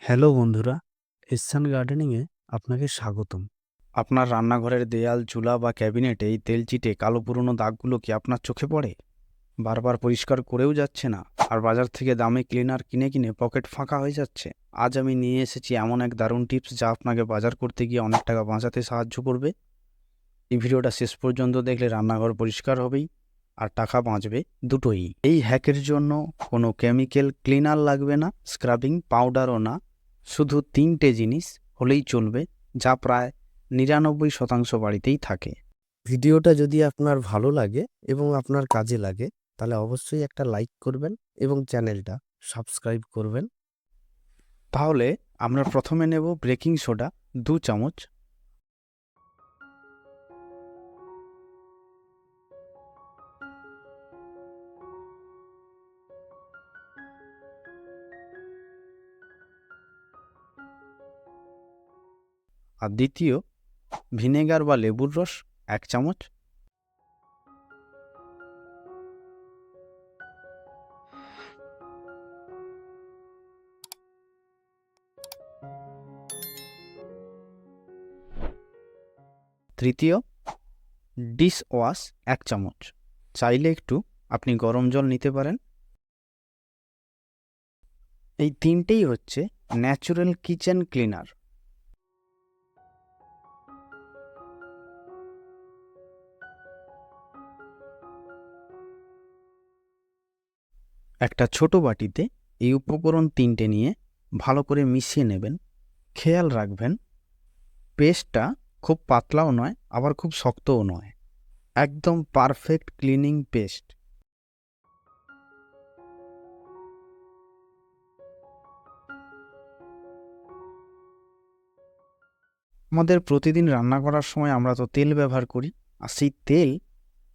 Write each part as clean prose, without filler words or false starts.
Hello বন্ধুরা, এসসান গার্ডেনিংয়ে আপনাকে স্বাগতম। আপনার রান্নাঘরের দেয়াল, চুলা বা ক্যাবিনেটে এই তেল চিটে কালো পুরনো দাগগুলো কি আপনার চোখে পড়ে? বারবার পরিষ্কার করেও যাচ্ছে না, আর বাজার থেকে দামি ক্লিনার কিনে কিনে পকেট ফাঁকা হয়ে যাচ্ছে। আজ আমি নিয়ে এসেছি এমন এক দারুণ টিপস যা আপনাকে বাজার করতে গিয়ে অনেক টাকা বাঁচাতে সাহায্য করবে। এই ভিডিওটা শেষ পর্যন্ত দেখলে রান্নাঘর পরিষ্কার হবেই আর টাকা বাঁচবে, দুটোই। এই হ্যাকের জন্য কোনো কেমিক্যাল ক্লিনার লাগবে না, স্ক্রাবিং পাউডারও না। শুধু 3টে জিনিস হলেই চলবে, যা প্রায় 99% বাড়িতেই থাকে। ভিডিওটা যদি আপনার ভালো লাগে এবং আপনার কাজে লাগে, তাহলে অবশ্যই একটা লাইক করবেন এবং চ্যানেলটা সাবস্ক্রাইব করবেন। তাহলে আমরা প্রথমে নেব বেকিং সোডা 2 চামচ, আর দ্বিতীয় ভিনেগার বা লেবুর রস 1 চামচ, তৃতীয় ডিশ ওয়াশ 1 চামচ। চাইলে একটু আপনি গরম জল নিতে পারেন। এই 3টেই হচ্ছে ন্যাচারাল কিচেন ক্লিনার। একটা ছোট বাটিতে এই উপকরণ 3টে নিয়ে ভালো করে মিশিয়ে নেবেন। খেয়াল রাখবেন পেস্টটা খুব পাতলাও নয়, আবার খুব শক্তও নয়, একদম পারফেক্ট ক্লিনিং পেস্ট। আমাদের প্রতিদিন রান্না করার সময় আমরা তো তেল ব্যবহার করি, আর সেই তেল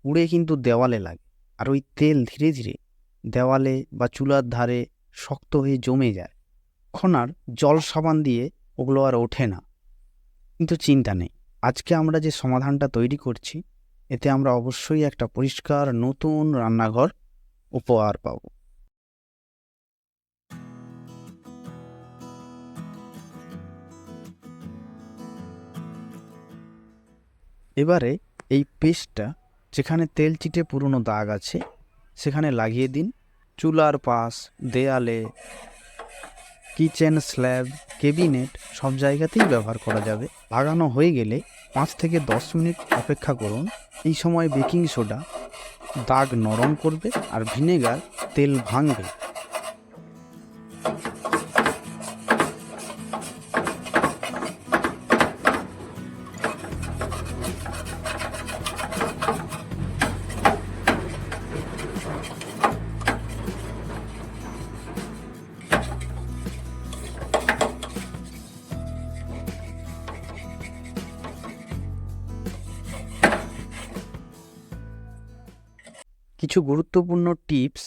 উড়ে কিন্তু দেওয়ালে লাগে, আর ওই তেল ধীরে ধীরে দেওয়ালে বা চুলার ধারে শক্ত হয়ে জমে যায়। তখন আর জল সাবান দিয়ে ওগুলো আর ওঠে না। কিন্তু চিন্তা নেই, আজকে আমরা যে সমাধানটা তৈরি করছি, এতে আমরা অবশ্যই একটা পরিষ্কার নতুন রান্নাঘর উপহার পাব। এবারে এই পেস্টটা যেখানে তেল চিটে পুরনো দাগ আছে সেখানে লাগিয়ে দিন। চুলার পাশ, দেয়ালে, কিচেন স্ল্যাব, কেবিনেট সব জায়গাতেই ব্যবহার করা যাবে। লাগানো হয়ে গেলে 5 থেকে 10 মিনিট অপেক্ষা করুন। এই সময় বেকিং সোডা দাগ নরম করবে আর ভিনেগার তেল ভাঙবে। কিছু গুরুত্বপূর্ণ টিপস: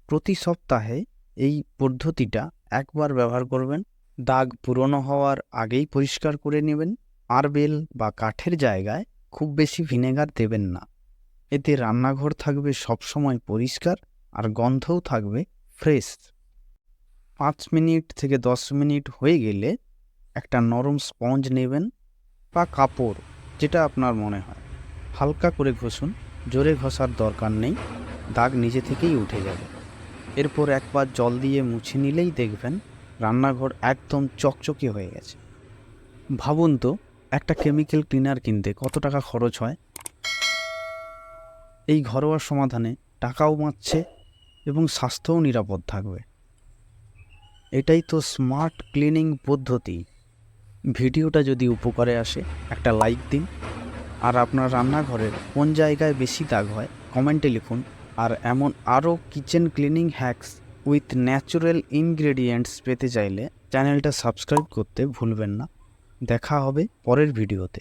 প্রতি সপ্তাহে এই পদ্ধতিটা একবার ব্যবহার করবেন। দাগ পুরনো হওয়ার আগেই পরিষ্কার করে নেবেন। মার্বেল বা কাঠের জায়গায় খুব বেশি ভিনেগার দেবেন না, এতে রান্নাঘর থাকবে সবসময় পরিষ্কার আর গন্ধও থাকবে ফ্রেশ। 5 মিনিট থেকে 10 মিনিট হয়ে গেলে একটা নরম স্পঞ্জ নেবেন বা কাপড়, যেটা আপনার মনে হয়, হালকা করে ঘষুন। জোরে ঘষার দরকার নেই, দাগ নিজে থেকেই উঠে যাবে। এরপর একবার জল দিয়ে মুছে নিলেই দেখবেন রান্নাঘর একদম চকচকে হয়ে গেছে। ভাবুন তো, একটা কেমিক্যাল ক্লিনার কিনতে কত টাকা খরচ হয়। এই ঘরোয়া সমাধানে টাকাও বাঁচছে এবং স্বাস্থ্যও নিরাপদ থাকবে। এটাই তো স্মার্ট ক্লিনিং পদ্ধতি। ভিডিওটা যদি উপকারে আসে একটা লাইক দিন, আর আপনার রান্নাঘরের কোন জায়গায় বেশি দাগ হয় কমেন্টে লিখুন। আর এমন আরও kitchen cleaning hacks with natural ingredients পেতে চাইলে চ্যানেলটা সাবস্ক্রাইব করতে ভুলবেন না। দেখা হবে পরের ভিডিওতে।